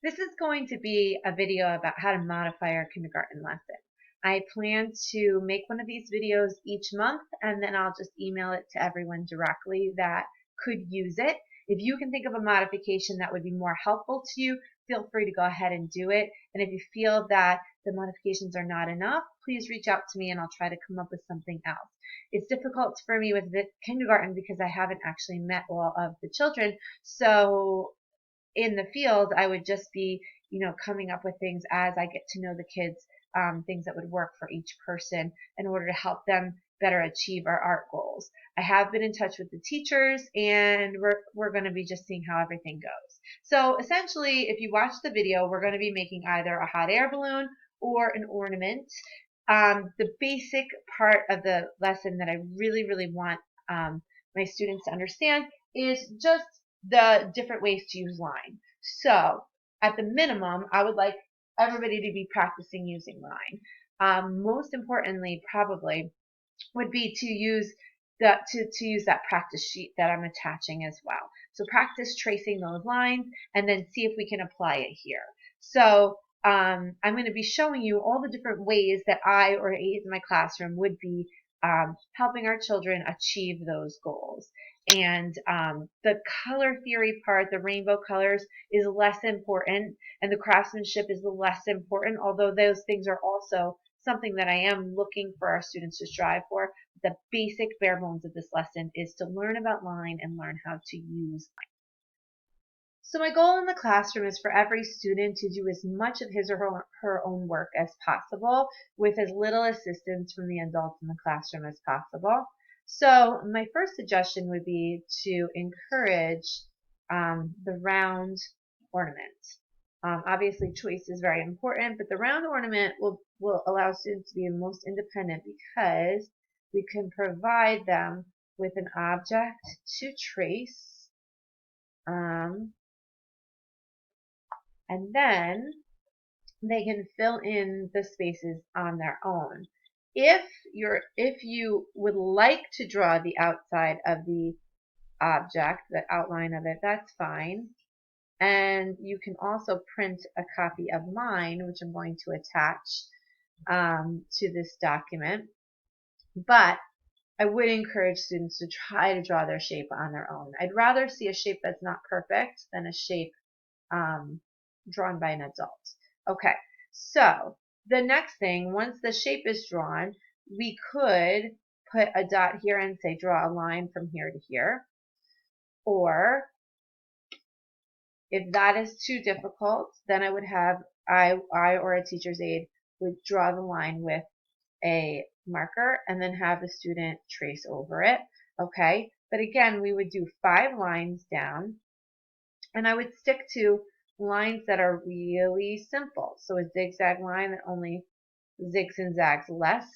This is going to be a video about how to modify our kindergarten lesson. I plan to make one of these videos each month, and then I'll just email it to everyone directly that could use it. If you can think of a modification that would be more helpful to you, feel free to go ahead and do it. And if you feel that the modifications are not enough, please reach out to me and I'll try to come up with something else. It's difficult for me with the kindergarten because I haven't actually met all of the children. So in the field, I would just be, coming up with things as I get to know the kids, things that would work for each person in order to help them better achieve our art goals. I have been in touch with the teachers, and we're going to be just seeing how everything goes. So essentially, if you watch the video, we're going to be making either a hot air balloon or an ornament. The basic part of the lesson that I really, really want my students to understand is just the different ways to use line. So at the minimum, I would like everybody to be practicing using line. Most importantly, probably, would be to use to use that practice sheet that I'm attaching as well. So practice tracing those lines and then see if we can apply it here. So I'm going to be showing you all the different ways that I or aides in my classroom would be helping our children achieve those goals. And the color theory part, the rainbow colors, is less important, and the craftsmanship is less important, although those things are also something that I am looking for our students to strive for. The basic bare bones of this lesson is to learn about line and learn how to use line. So my goal in the classroom is for every student to do as much of his or her own work as possible with as little assistance from the adults in the classroom as possible. So my first suggestion would be to encourage the round ornament. Obviously choice is very important, but the round ornament will allow students to be the most independent because we can provide them with an object to trace. And then they can fill in the spaces on their own. If you would like to draw the outside of the object, the outline of it, that's fine. And you can also print a copy of mine, which I'm going to attach to this document. But I would encourage students to try to draw their shape on their own. I'd rather see a shape that's not perfect than a shape drawn by an adult. Okay, so the next thing, once the shape is drawn, we could put a dot here and say draw a line from here to here. Or if that is too difficult, then I would have, I or a teacher's aide would draw the line with a marker and then have the student trace over it. Okay, but again, we would do 5 lines down, and I would stick to lines that are really simple. So a zigzag line that only zigs and zags less.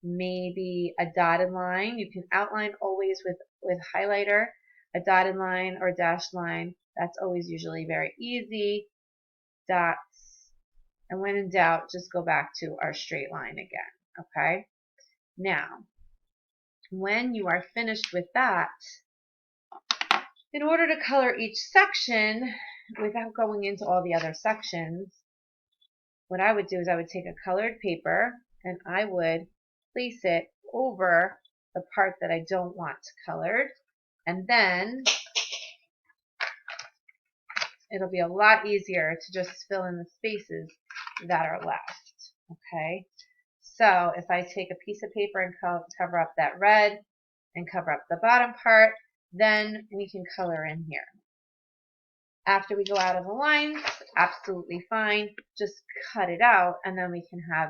Maybe a dotted line. You can outline always with highlighter. A dotted line or dashed line, that's always usually very easy. Dots. And when in doubt, just go back to our straight line again. Okay? Now, when you are finished with that, in order to color each section, without going into all the other sections, what I would do is I would take a colored paper and I would place it over the part that I don't want colored, and then it'll be a lot easier to just fill in the spaces that are left. Okay, so if I take a piece of paper and cover up that red and cover up the bottom part, then we can color in here. After we go out of the lines, absolutely fine. Just cut it out, and then we can have,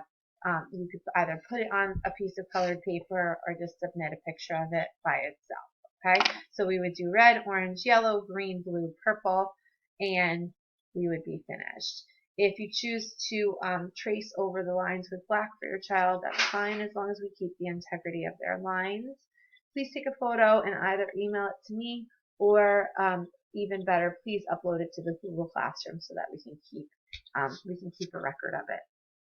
you could either put it on a piece of colored paper or just submit a picture of it by itself. Okay, so we would do red, orange, yellow, green, blue, purple, and we would be finished. If you choose to trace over the lines with black for your child, that's fine as long as we keep the integrity of their lines. Please take a photo and either email it to me or even better, please upload it to the Google Classroom so that we can keep a record of it.